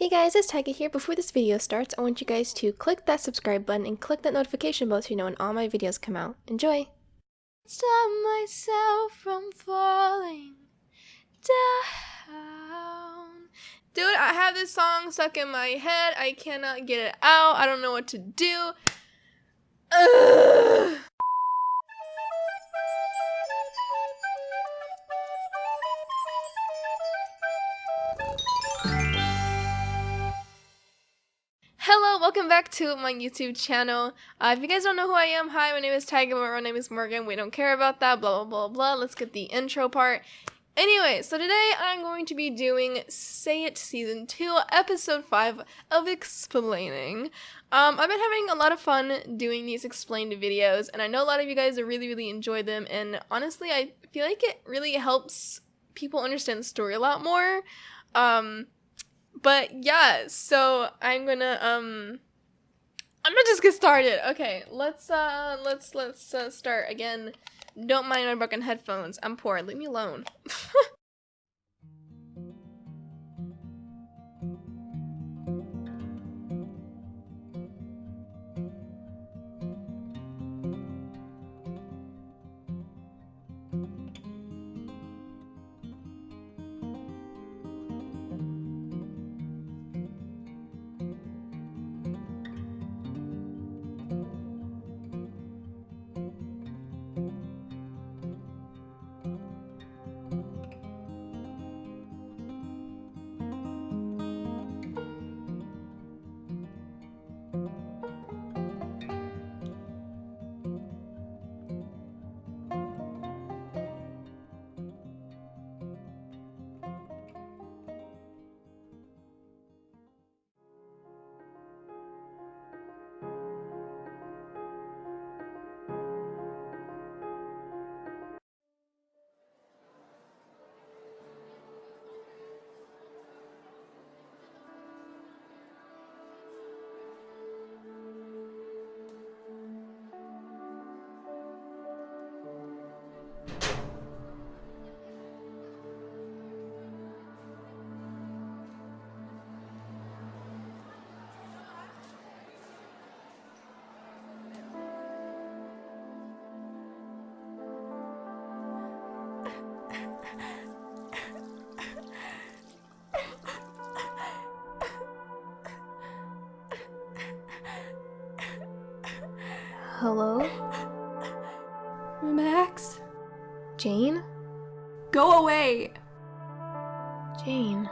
Hey guys, it's Taiga here. Before this video starts, I want you guys to click that subscribe button and click that notification bell so you know when all my videos come out. Enjoy! Stop myself from falling down. Dude, I have this song stuck in my head. I cannot get it out. I don't know what to do. Ugh. Hello, welcome back to my YouTube channel. If you guys don't know who I am, hi, my name is Taiga, my name is Morgan. We don't care about that, blah, blah, blah, blah. Let's get the intro part. Anyway, so today I'm going to be doing Say It Season 2, Episode 5 of Explaining. I've been having a lot of fun doing these explained videos, and I know a lot of you guys really enjoy them, and honestly, I feel like it really helps people understand the story a lot more. But yeah, so I'm gonna just get started. Okay, let's start again. Don't mind my broken headphones. I'm poor. Leave me alone. Hello? Max? Jane? Go away! Jane.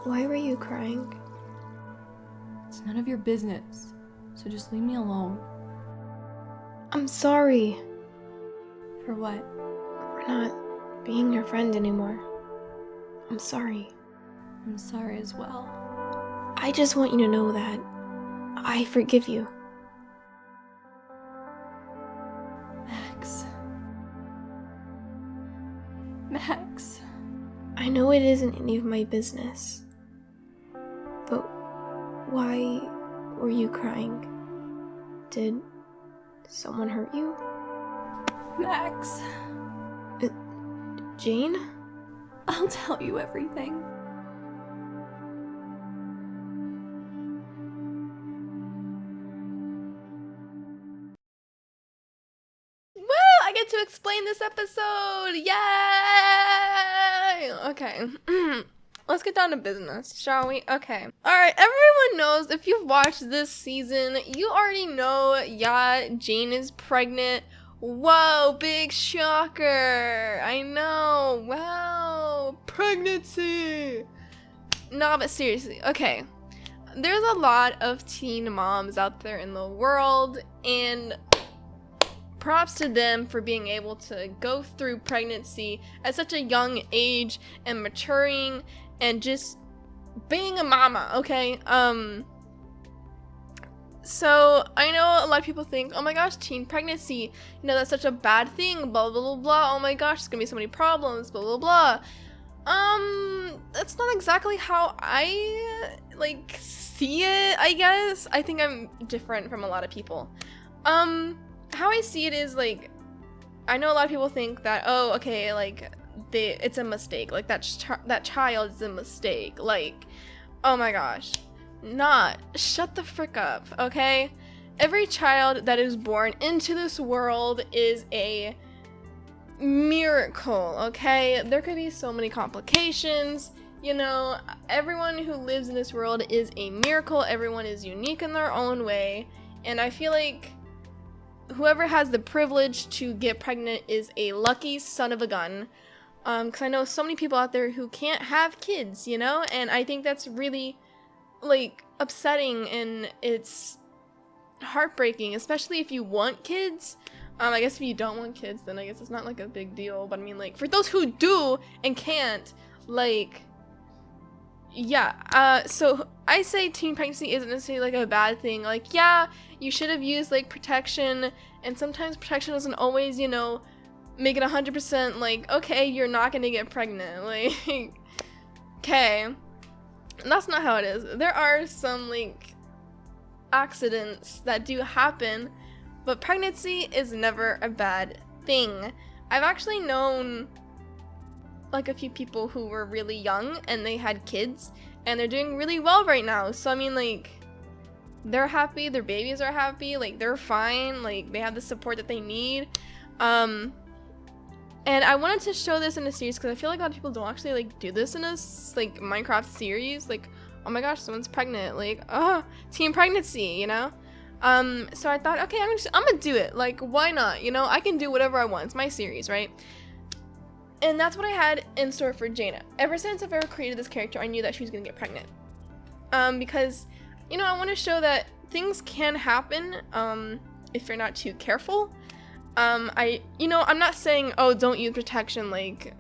Why were you crying? It's none of your business, so just leave me alone. I'm sorry For what? for not being your friend anymore. I'm sorry. I'm sorry as well. I just want you to know that I forgive you. Max. Max. I know it isn't any of my business, but why were you crying? Did someone hurt you? Max. Jane? I'll tell you everything. I get to explain this episode! Yay! Okay. Let's get down to business, shall we? Okay. Alright, everyone knows, if you've watched this season, you already know, yeah, Jane is pregnant. Whoa, big shocker! I know, wow, pregnancy! No, but seriously, okay. There's a lot of teen moms out there in the world, and props to them for being able to go through pregnancy at such a young age and maturing and just being a mama, okay? So I know a lot of people think, oh my gosh, teen pregnancy, you know, that's such a bad thing, blah, blah, blah, blah. Oh my gosh, there's gonna be so many problems, blah, blah, blah. That's not exactly how I, like, see it, I guess. I think I'm different from a lot of people. How I see it is, like, I know a lot of people think that, oh, okay, like, it's a mistake. Like, that child is a mistake. Like, oh my gosh. Not. Shut the frick up, okay? Every child that is born into this world is a miracle, okay? There could be so many complications. You know, everyone who lives in this world is a miracle. Everyone is unique in their own way. And I feel like whoever has the privilege to get pregnant is a lucky son of a gun. Because I know so many people out there who can't have kids, you know? And I think that's really, like, upsetting, and it's heartbreaking, especially if you want kids. I guess if you don't want kids, then I guess it's not, like, a big deal. But I mean, like, for those who do and can't, like, yeah, so I say teen pregnancy isn't necessarily, like, a bad thing. Like, yeah, you should have used, like, protection, and sometimes protection doesn't always, you know, make it 100%, like, okay, you're not gonna get pregnant, like, okay. And that's not how it is. There are some, like, accidents that do happen, but pregnancy is never a bad thing. I've actually known, like, a few people who were really young and they had kids and they're doing really well right now. So I mean, like, they're happy, their babies are happy, like, they're fine, like, they have the support that they need. And I wanted to show this in a series because I feel like a lot of people don't actually, like, do this in a, like, Minecraft series. Like, oh my gosh, someone's pregnant, like, oh, teen pregnancy, you know? So I thought, okay, I'm gonna do it. Like, why not? You know, I can do whatever I want. It's my series, right? And that's what I had in store for Jaina. Ever since I've ever created this character, I knew that she was gonna get pregnant. Because, you know, I want to show that things can happen, if you're not too careful. I'm not saying, oh, don't use protection, like,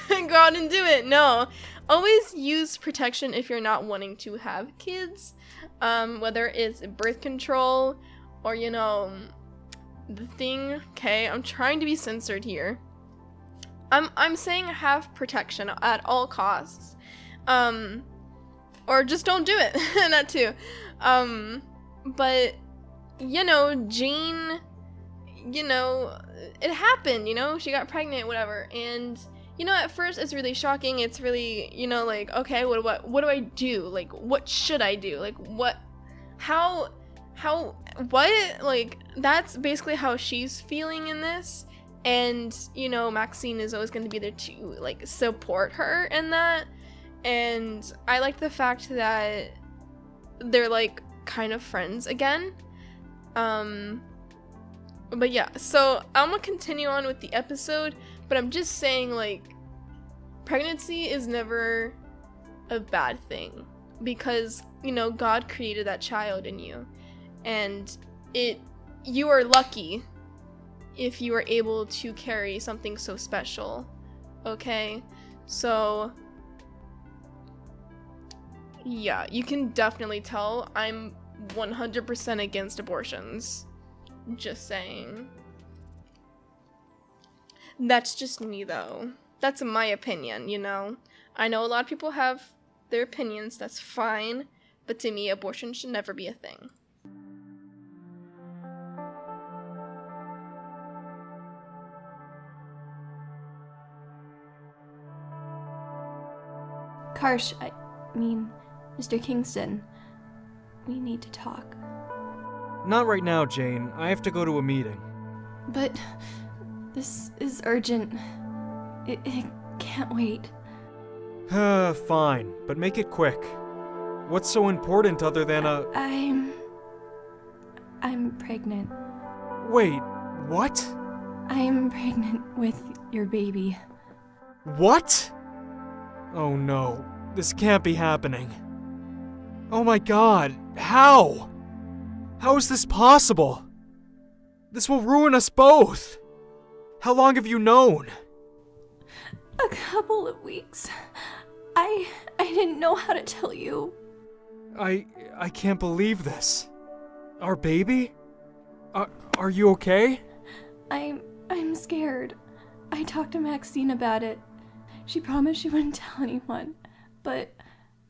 go out and do it. No, always use protection if you're not wanting to have kids, whether it's birth control or, you know, the thing. Okay, I'm trying to be censored here. I'm saying have protection at all costs, or just don't do it. That too. But, you know, Jane, you know, it happened, you know, she got pregnant, whatever, and, you know, at first it's really shocking. It's really, you know, like, okay, what do I do? Like, what should I do? Like, what, how, what? Like, that's basically how she's feeling in this. And, you know, Maxine is always going to be there to, like, support her in that. And I like the fact that they're, like, kind of friends again. But yeah, so I'm gonna continue on with the episode, but I'm just saying, like, pregnancy is never a bad thing, because, you know, God created that child in you, and you are lucky if you are able to carry something so special, okay? So, yeah, you can definitely tell I'm 100% against abortions. Just saying. That's just me, though. That's my opinion, you know? I know a lot of people have their opinions, that's fine, but to me, abortion should never be a thing. Karsh, I mean, Mr. Kingston, we need to talk. Not right now, Jane. I have to go to a meeting. But this is urgent. It can't wait. Fine, but make it quick. What's so important other than I'm pregnant. Wait, what? I'm pregnant with your baby. What? Oh no, this can't be happening. Oh my god, how? How is this possible? This will ruin us both. How long have you known? A couple of weeks. I didn't know how to tell you. I can't believe this. Our baby? Are you okay? I'm scared. I talked to Maxine about it. She promised she wouldn't tell anyone, but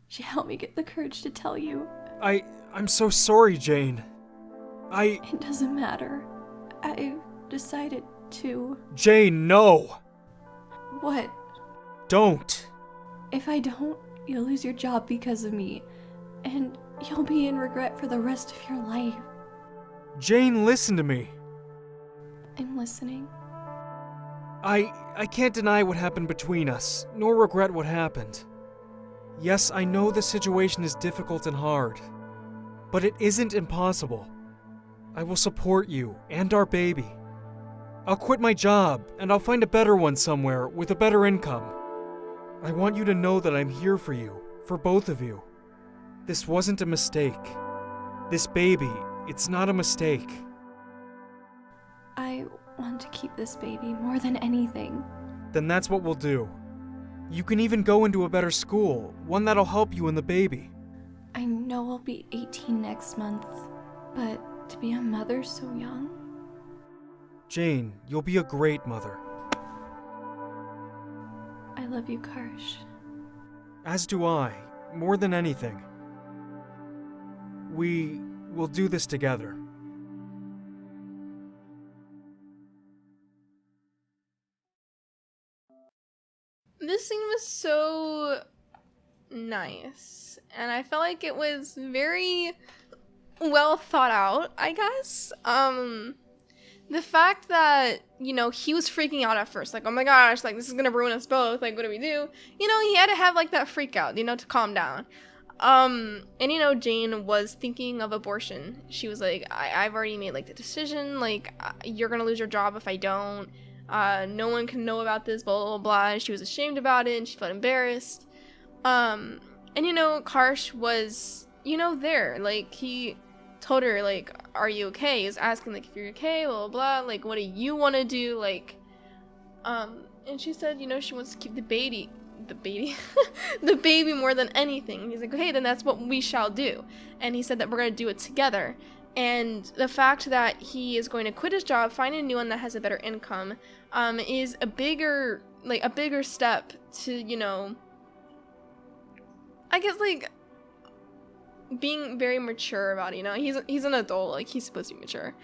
she helped me get the courage to tell you. I'm so sorry, Jane. It doesn't matter. decided to... Jane, no! What? Don't! If I don't, you'll lose your job because of me. And you'll be in regret for the rest of your life. Jane, listen to me. I'm listening. I can't deny what happened between us, nor regret what happened. Yes, I know the situation is difficult and hard, but it isn't impossible. I will support you and our baby. I'll quit my job, and I'll find a better one somewhere with a better income. I want you to know that I'm here for you, for both of you. This wasn't a mistake. This baby, it's not a mistake. I want to keep this baby more than anything. Then that's what we'll do. You can even go into a better school, one that'll help you and the baby. I know I'll be 18 next month, but to be a mother so young? Jane, you'll be a great mother. I love you, Karsh. As do I, more than anything. We will do this together. This scene was so nice, and I felt like it was very well thought out, I guess. The fact that, you know, he was freaking out at first, like, oh my gosh, like, this is gonna ruin us both, like, what do we do? You know, he had to have, like, that freak out, you know, to calm down. And, you know, Jane was thinking of abortion. She was like, I've already made, like, the decision, like, you're gonna lose your job if I don't. No one can know about this, blah, blah, blah. And she was ashamed about it, and she felt embarrassed. And, you know, Karsh was, you know, there. Like, he told her, like, are you okay? He was asking, like, if you're okay, blah, blah, blah. Like, what do you want to do? Like, and she said, you know, she wants to keep the baby, the baby more than anything. And he's like, okay, then that's what we shall do. And he said that we're going to do it together. And the fact that he is going to quit his job, find a new one that has a better income, is a bigger step to, you know, I guess, like, being very mature about it, you know. He's an adult, like, he's supposed to be mature.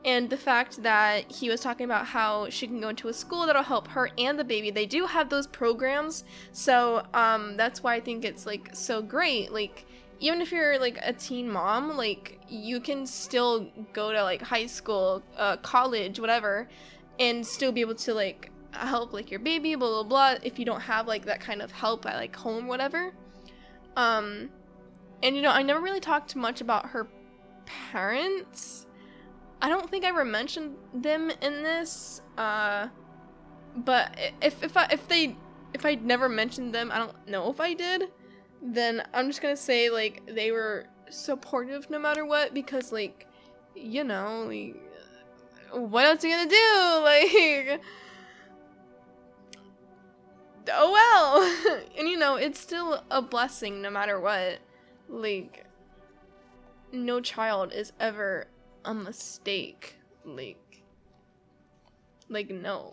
And the fact that he was talking about how she can go into a school that'll help her and the baby. They do have those programs, so that's why I think it's, like, so great. Like, even if you're, like, a teen mom, like, you can still go to, like, high school, college, whatever, and still be able to, like, help, like, your baby, blah, blah, blah, if you don't have, like, that kind of help at, like, home, whatever. And, you know, I never really talked much about her parents. I don't think I ever mentioned them in this, but if I never mentioned them, I don't know if I did, then I'm just gonna say, like, they were supportive no matter what, because, like, you know, like, what else are you gonna do? Like, oh well. And, you know, it's still a blessing no matter what. Like, no child is ever a mistake. Like, no.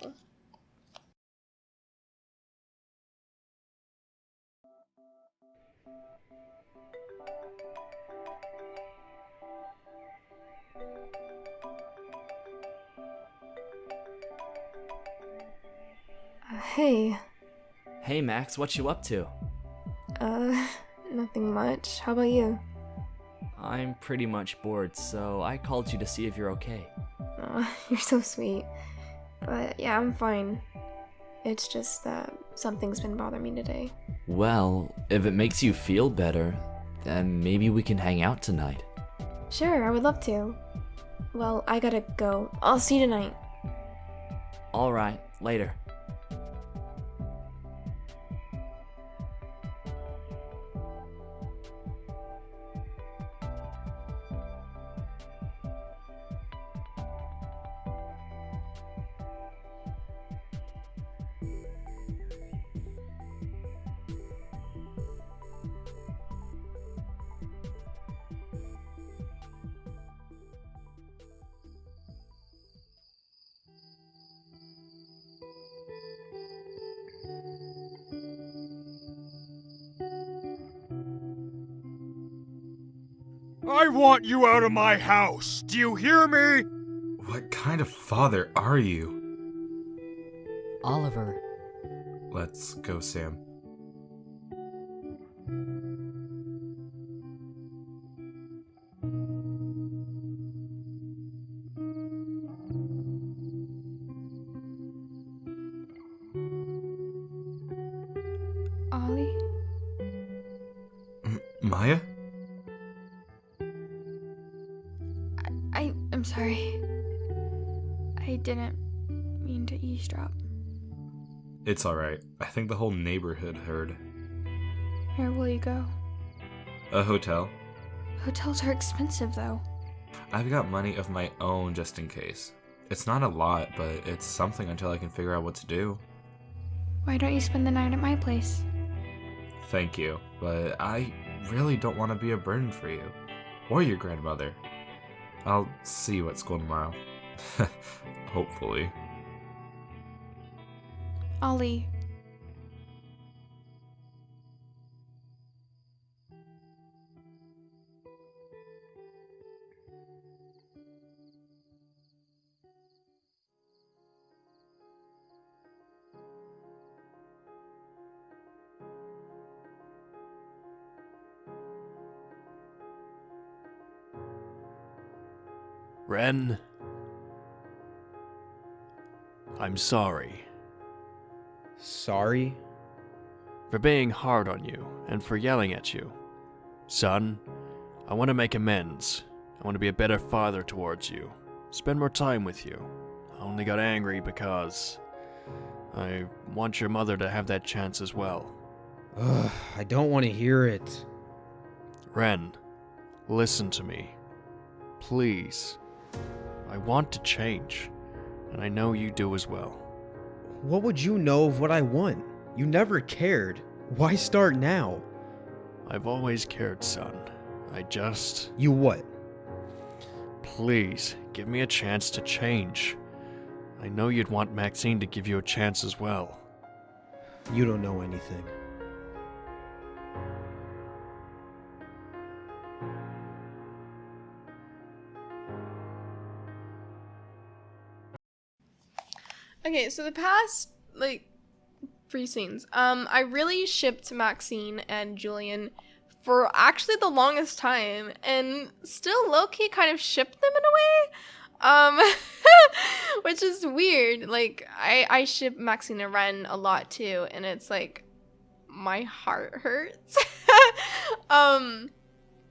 Hey. Hey Max, what you up to? Nothing much. How about you? I'm pretty much bored, so I called you to see if you're okay. You're so sweet. But yeah, I'm fine. It's just that something's been bothering me today. Well, if it makes you feel better, then maybe we can hang out tonight. Sure, I would love to. Well, I gotta go. I'll see you tonight. Alright, later. I want you out of my house. Do you hear me? What kind of father are you? Oliver. Let's go, Sam. Ollie? Maya? I'm sorry. I didn't mean to eavesdrop. It's alright. I think the whole neighborhood heard. Where will you go? A hotel. Hotels are expensive, though. I've got money of my own just in case. It's not a lot, but it's something until I can figure out what to do. Why don't you spend the night at my place? Thank you, but I really don't want to be a burden for you. Or your grandmother. I'll see you at school tomorrow. Hopefully. Ollie. Ren, I'm sorry Sorry? for being hard on you and for yelling at you. Son, I want to make amends. I want to be a better father towards you. Spend more time with you. I only got angry because I want your mother to have that chance as well. Ugh, I don't want to hear it. Ren, listen to me. Please. I want to change, and I know you do as well. What would you know of what I want? You never cared. Why start now? I've always cared, son. I just... You what? Please, give me a chance to change. I know you'd want Maxine to give you a chance as well. You don't know anything. Okay, so the past, like, 3 scenes, I really shipped Maxine and Julian for actually the longest time, and still low-key kind of shipped them in a way, which is weird. Like, I ship Maxine and Ren a lot too, and it's like, my heart hurts.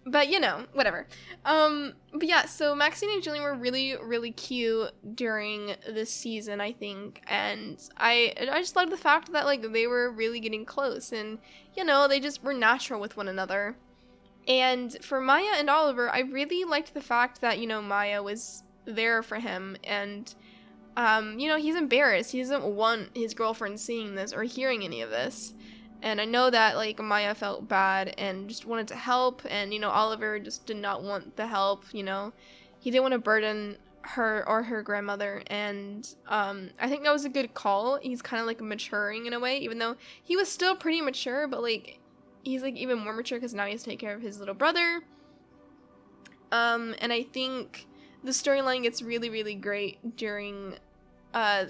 But you know, whatever. But yeah, so Maxine and Julian were really, really cute during this season, I think, and I just loved the fact that like they were really getting close, and you know, they just were natural with one another. And for Maya and Oliver, I really liked the fact that, you know, Maya was there for him, and you know, he's embarrassed. He doesn't want his girlfriend seeing this or hearing any of this. And I know that, like, Maya felt bad and just wanted to help, and, you know, Oliver just did not want the help, you know. He didn't want to burden her or her grandmother, and I think that was a good call. He's kind of, like, maturing in a way, even though he was still pretty mature, but, like, he's, like, even more mature because now he has to take care of his little brother. And I think the storyline gets really, really great during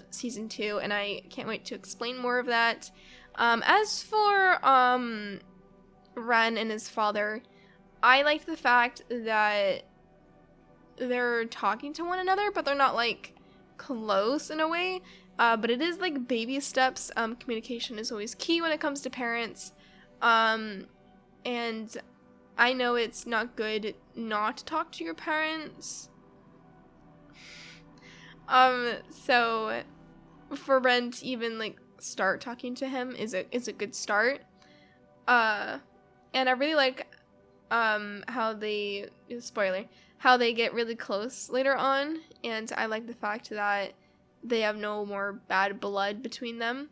season 2, and I can't wait to explain more of that. As for Ren and his father, I like the fact that they're talking to one another, but they're not like close in a way. But it is like baby steps. Communication is always key when it comes to parents. And I know it's not good not to talk to your parents. So for Ren to even like start talking to him is a good start. And I really like how they how they get really close later on, and I like the fact that they have no more bad blood between them.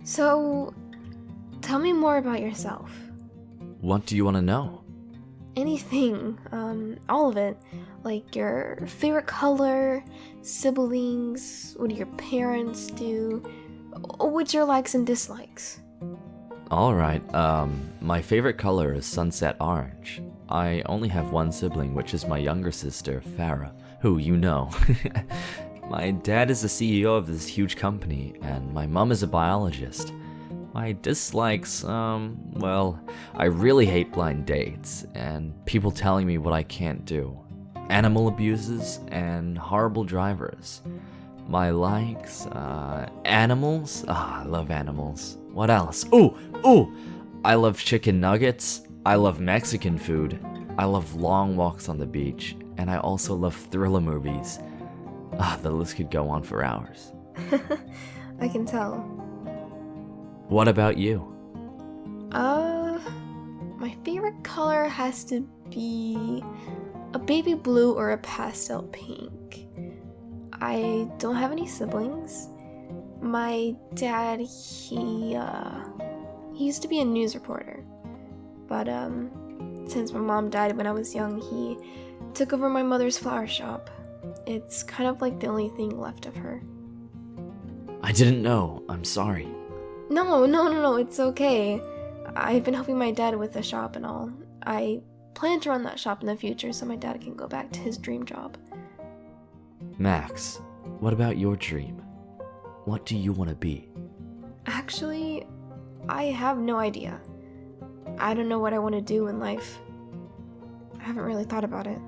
So, tell me more about yourself. What do you want to know? Anything, all of it. Like your favorite color, siblings, what do your parents do, what's your likes and dislikes? Alright, my favorite color is sunset orange. I only have one sibling, which is my younger sister, Farah, who you know. My dad is the CEO of this huge company, and my mom is a biologist. My dislikes, well, I really hate blind dates, and people telling me what I can't do. Animal abuses, and horrible drivers. My likes, animals? I love animals. What else? Ooh! I love chicken nuggets. I love Mexican food. I love long walks on the beach. And I also love thriller movies. The list could go on for hours. I can tell. What about you? My favorite color has to be a baby blue or a pastel pink. I don't have any siblings. My dad, he used to be a news reporter. But, since my mom died when I was young, he took over my mother's flower shop. It's kind of like the only thing left of her. I didn't know. I'm sorry. No, it's okay. I've been helping my dad with the shop and all. I plan to run that shop in the future so my dad can go back to his dream job. Max, what about your dream? What do you want to be? Actually, I have no idea. I don't know what I want to do in life. I haven't really thought about it.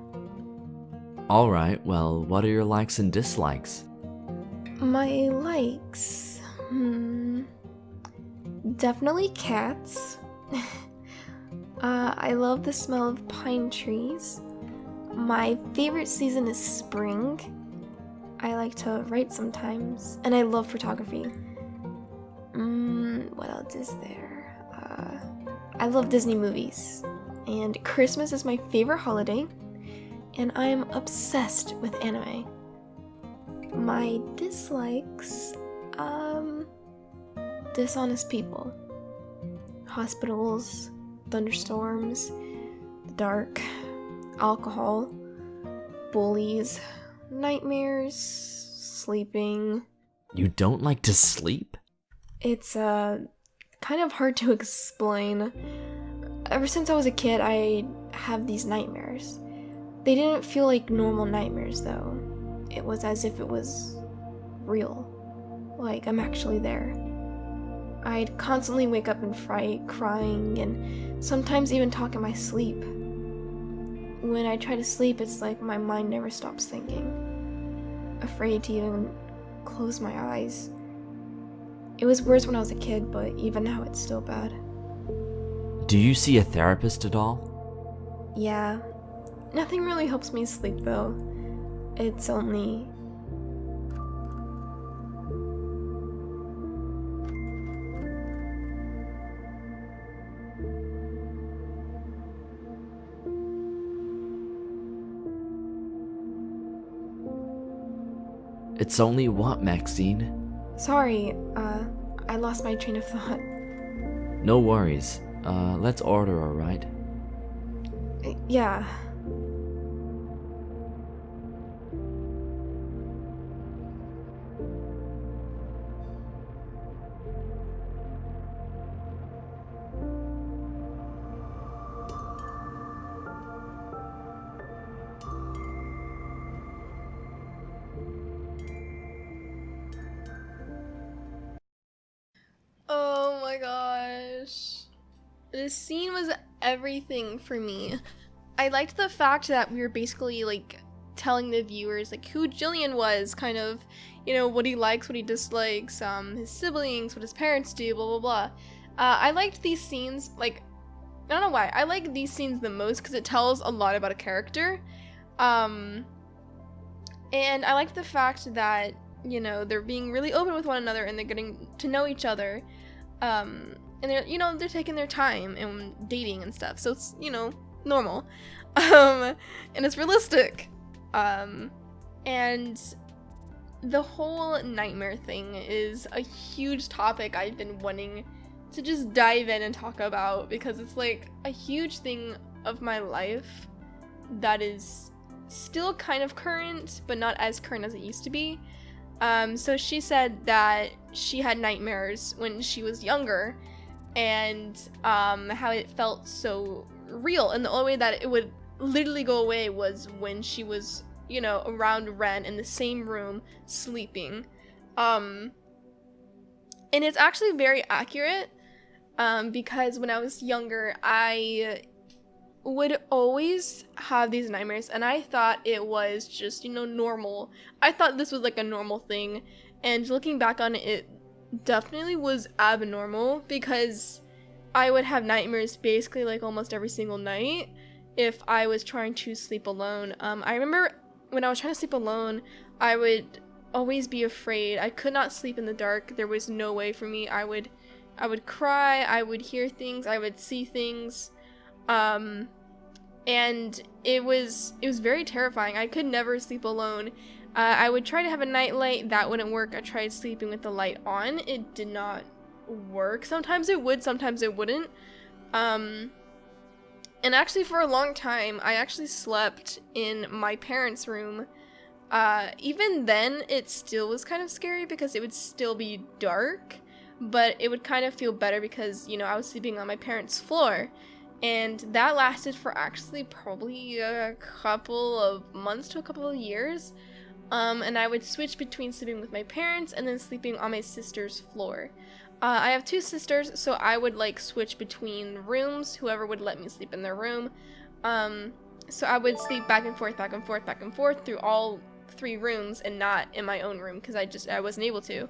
Alright, well, what are your likes and dislikes? My likes? Definitely cats. I love the smell of pine trees. My favorite season is spring. I like to write sometimes, and I love photography. What else is there? I love Disney movies, and Christmas is my favorite holiday, and I'm obsessed with anime. My dislikes, dishonest people, hospitals, thunderstorms, the dark, alcohol, bullies, nightmares, sleeping. You don't like to sleep? It's, kind of hard to explain. Ever since I was a kid, I have these nightmares. They didn't feel like normal nightmares, though. It was as if it was real. Like, I'm actually there. I'd constantly wake up in fright, crying, and sometimes even talk in my sleep. When I try to sleep, it's like my mind never stops thinking. Afraid to even close my eyes. It was worse when I was a kid, but even now it's still bad. Do you see a therapist at all? Yeah. Nothing really helps me sleep, though. It's only... It's only what, Maxine? Sorry, I lost my train of thought. No worries. Let's order, alright? Yeah. Oh my gosh. This scene was everything for me. I liked the fact that we were basically like telling the viewers like who Jillian was, kind of, you know, what he likes, what he dislikes, his siblings, what his parents do, blah blah blah. I liked these scenes, like, I don't know why, I like these scenes the most because it tells a lot about a character. And I liked the fact that, you know, they're being really open with one another and they're getting to know each other. And they're, you know, they're taking their time and dating and stuff. So it's, you know, normal. And it's realistic. And the whole nightmare thing is a huge topic I've been wanting to just dive in and talk about, because it's like a huge thing of my life that is still kind of current, but not as current as it used to be. So she said that she had nightmares when she was younger, and how it felt so real, and the only way that it would literally go away was when she was, you know, around Ren in the same room sleeping. And it's actually very accurate, because when I was younger, I would always have these nightmares, and I thought it was just, you know, normal. I thought this was like a normal thing, and looking back on it, it definitely was abnormal, because I would have nightmares basically like almost every single night if I was trying to sleep alone. I remember when I was trying to sleep alone, I would always be afraid. I could not sleep in the dark. There was no way for me. I would cry, I would hear things, I would see things. And it was very terrifying. I could never sleep alone. I would try to have a night light. That wouldn't work. I tried sleeping with the light on. It did not work. Sometimes it would, sometimes it wouldn't. And actually for a long time, I actually slept in my parents' room. Even then, it still was kind of scary because it would still be dark, but it would kind of feel better because, you know, I was sleeping on my parents' floor. And that lasted for actually probably a couple of months to a couple of years. And I would switch between sleeping with my parents and then sleeping on my sister's floor. I have two sisters, so I would like switch between rooms, whoever would let me sleep in their room. So I would sleep back and forth, back and forth, back and forth through all three rooms and not in my own room because I wasn't able to.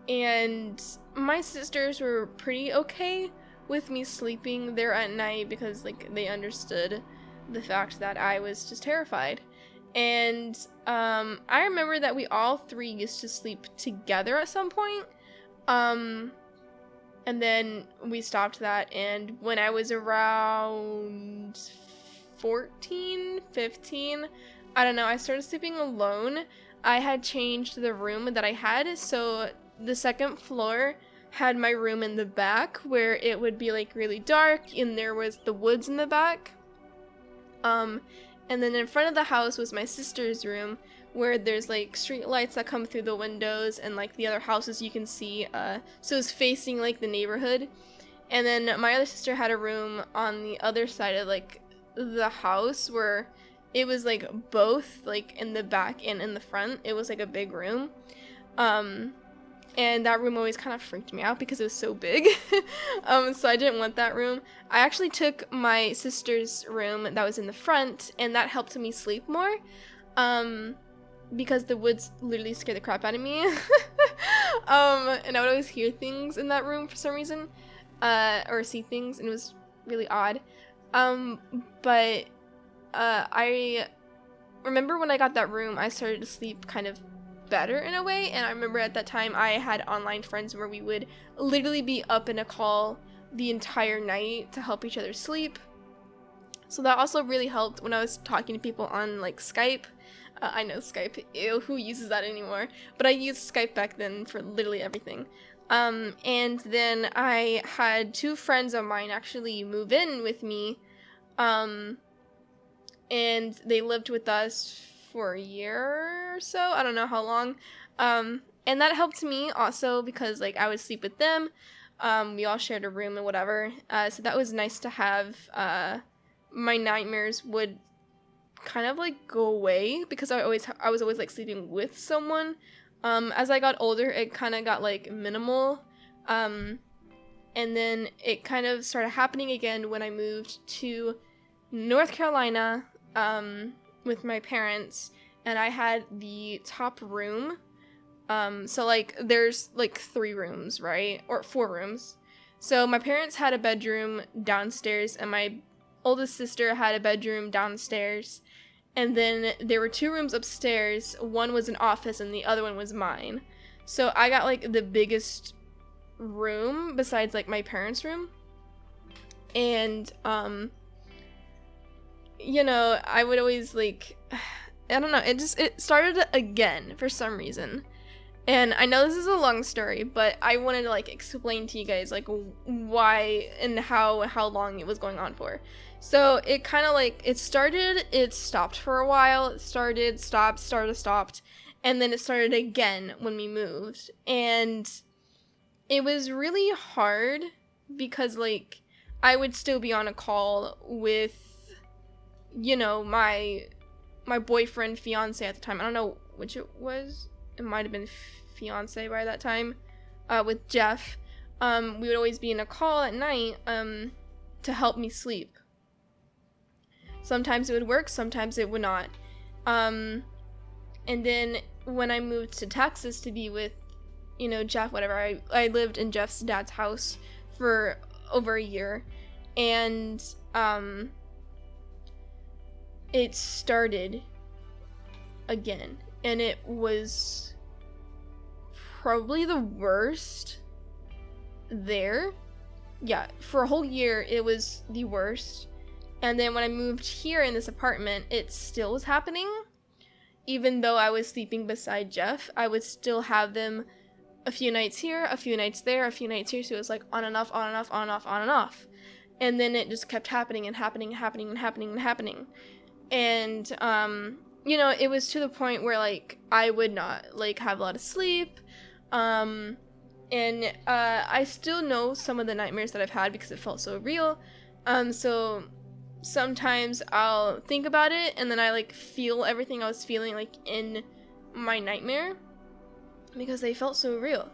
And my sisters were pretty okay with me sleeping there at night because like they understood the fact that I was just terrified. And I remember that we all three used to sleep together at some point. And then we stopped that, and when I was around 14, 15, I don't know, I started sleeping alone. I had changed the room that I had, so the second floor had my room in the back where it would be like really dark and there was the woods in the back. And then in front of the house was my sister's room where there's like street lights that come through the windows and like the other houses you can see. So it's facing like the neighborhood. And then my other sister had a room on the other side of like the house where it was like both like in the back and in the front. It was like a big room. And that room always kind of freaked me out because it was so big. So I didn't want that room. I actually took my sister's room that was in the front, and that helped me sleep more. Because the woods literally scared the crap out of me. And I would always hear things in that room for some reason. Or see things, and it was really odd. But I remember when I got that room, I started to sleep kind of better in a way, and I remember at that time I had online friends where we would literally be up in a call the entire night to help each other sleep. So that also really helped when I was talking to people on like Skype. I know Skype, ew, who uses that anymore? But I used Skype back then for literally everything. And then I had two friends of mine actually move in with me, and they lived with us for a year or so. I don't know how long. And that helped me also because like I would sleep with them. We all shared a room and whatever. So that was nice to have. My nightmares would kind of like go away because I was always like sleeping with someone. As I got older, it kind of got like minimal. And then it kind of started happening again when I moved to North Carolina, with my parents, and I had the top room. So like there's like 3 rooms, right? Or 4 rooms. So my parents had a bedroom downstairs, and my oldest sister had a bedroom downstairs. And then there were 2 rooms upstairs. One was an office and the other one was mine. So I got like the biggest room besides like my parents' room. And you know, I would always like I don't know, it started again for some reason. And I know this is a long story, but I wanted to like explain to you guys like why and how long it was going on for. So it kind of like, it stopped for a while, it stopped, and then it started again when we moved. And it was really hard because like I would still be on a call with, you know, my boyfriend, fiance at the time. I don't know which it was. It might have been fiance by that time, with Jeff. We would always be in a call at night to help me sleep. Sometimes it would work, sometimes it would not. And then when I moved to Texas to be with, you know, Jeff, whatever, I lived in Jeff's dad's house for over a year. And it started again. And it was probably the worst there. Yeah, for a whole year, it was the worst. And then when I moved here in this apartment, it still was happening. Even though I was sleeping beside Jeff, I would still have them a few nights here, a few nights there, a few nights here. So it was like on and off, on and off, on and off, on and off. And then it just kept happening and happening and happening and happening and happening. And, you know, it was to the point where, like, I would not, like, have a lot of sleep. And I still know some of the nightmares that I've had because it felt so real. So sometimes I'll think about it and then I, like, feel everything I was feeling, like, in my nightmare because they felt so real.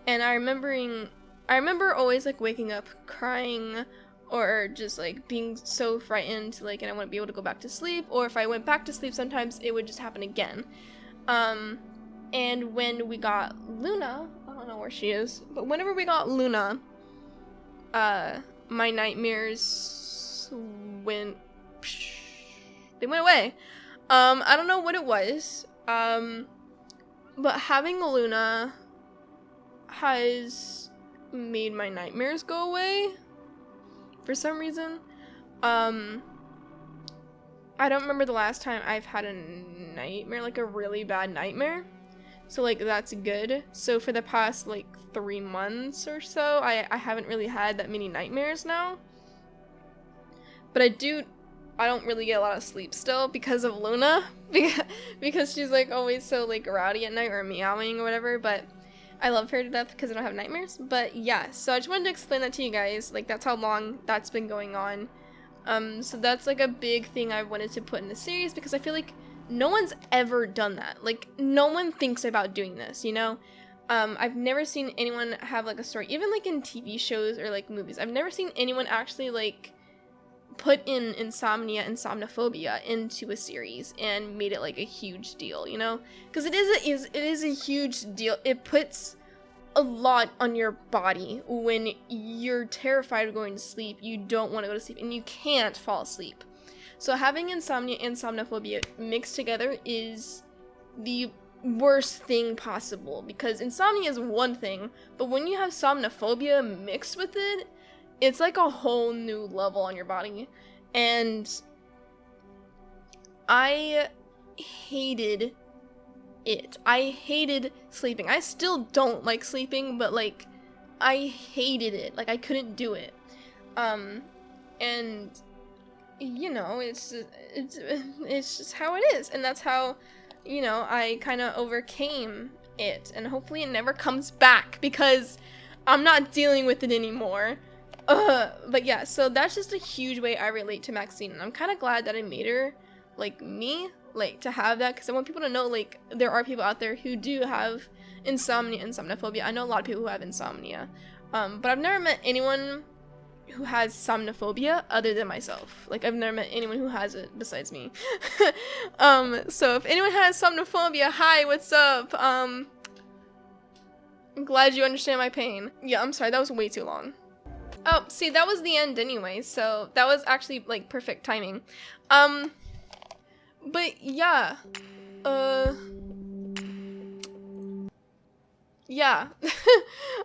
And I remember always, like, waking up crying or just like being so frightened, like, and I wouldn't be able to go back to sleep, or if I went back to sleep, sometimes it would just happen again. And when we got Luna, I don't know where she is, but whenever we got Luna, my nightmares went away. I don't know what it was, but having Luna has made my nightmares go away. For some reason. I don't remember the last time I've had a nightmare, like a really bad nightmare. So like that's good. So for the past like 3 months or so, I haven't really had that many nightmares now. But I don't really get a lot of sleep still because of Luna. Because she's like always so like rowdy at night or meowing or whatever, but I love her to death because I don't have nightmares. But yeah, so I just wanted to explain that to you guys. Like, that's how long that's been going on. So that's like a big thing I wanted to put in the series because I feel like no one's ever done that. Like, no one thinks about doing this, you know? I've never seen anyone have like a story, even like in TV shows or like movies. I've never seen anyone actually like put in insomnia and somnophobia into a series and made it like a huge deal, you know? Because it is a huge deal. It puts a lot on your body when you're terrified of going to sleep. You don't want to go to sleep and you can't fall asleep. So having insomnia and somnophobia mixed together is the worst thing possible, because insomnia is one thing, but when you have somnophobia mixed with it, it's like a whole new level on your body. And I hated it. I hated sleeping. I still don't like sleeping, but like I hated it. Like I couldn't do it. And you know, it's just how it is, and that's how, you know, I kind of overcame it, and hopefully it never comes back because I'm not dealing with it anymore. But yeah, so that's just a huge way I relate to Maxine, and I'm kind of glad that I made her like me, like to have that, because I want people to know like there are people out there who do have insomnia and somnophobia. I know a lot of people who have insomnia, but I've never met anyone who has somnophobia other than myself. Like I've never met anyone who has it besides me. So if anyone has somnophobia, hi, what's up? I'm glad you understand my pain. Yeah, I'm sorry, that was way too long. Oh, see, that was the end anyway, so that was actually like perfect timing. But yeah, yeah.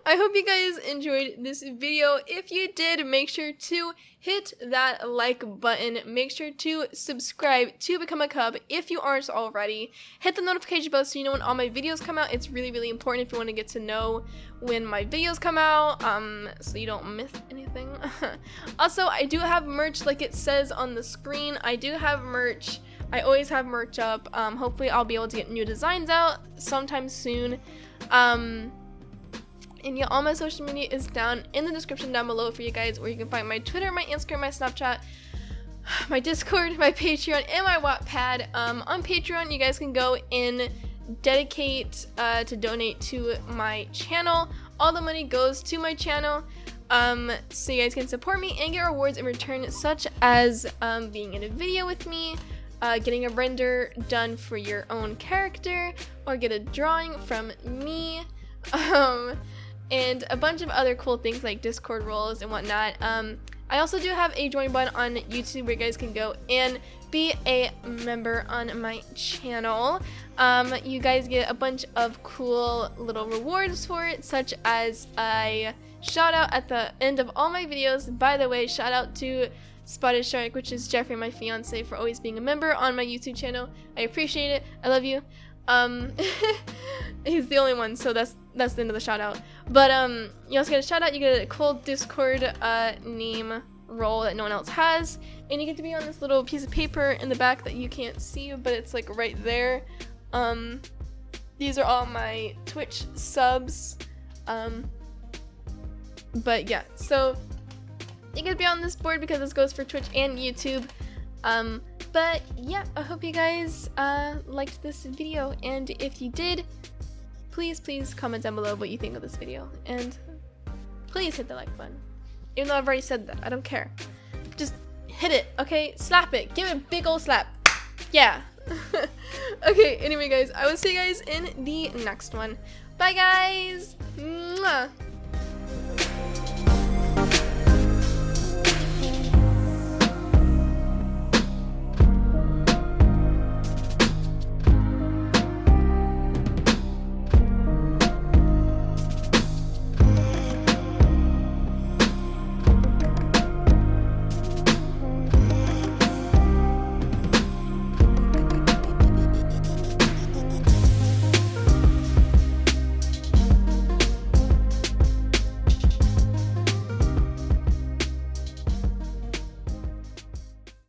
I hope you guys enjoyed this video. If you did, make sure to hit that like button. Make sure to subscribe to become a cub if you aren't already. Hit the notification bell so you know when all my videos come out. It's really, really important if you want to get to know when my videos come out, so you don't miss anything. Also, I do have merch like it says on the screen. I do have merch. I always have merch up. Hopefully I'll be able to get new designs out sometime soon. And yeah, all my social media is down in the description down below for you guys, where you can find my Twitter, my Instagram, my Snapchat, my Discord, my Patreon, and my Wattpad. On Patreon, you guys can go and dedicate to donate to my channel. All the money goes to my channel, so you guys can support me and get rewards in return, such as being in a video with me, getting a render done for your own character, or get a drawing from me, and a bunch of other cool things like Discord roles and whatnot. I also do have a join button on YouTube where you guys can go and be a member on my channel. You guys get a bunch of cool little rewards for it, such as a shout out at the end of all my videos. By the way, shout out to Spotted Shark, which is Jeffrey, my fiance, for always being a member on my YouTube channel. I appreciate it. I love you. He's the only one, so that's the end of the shout out. But you also get a shout out. You get a cool Discord name role that no one else has, and you get to be on this little piece of paper in the back that you can't see, but it's like right there. These are all my Twitch subs. But yeah, so you get to be on this board because this goes for Twitch and YouTube. But yeah, I hope you guys liked this video, and if you did, please comment down below what you think of this video, and please hit the like button. Even though I've already said that, I don't care. Just hit it, okay? Slap it. Give it a big old slap. Yeah. Okay, anyway guys, I will see you guys in the next one. Bye guys! Mwah!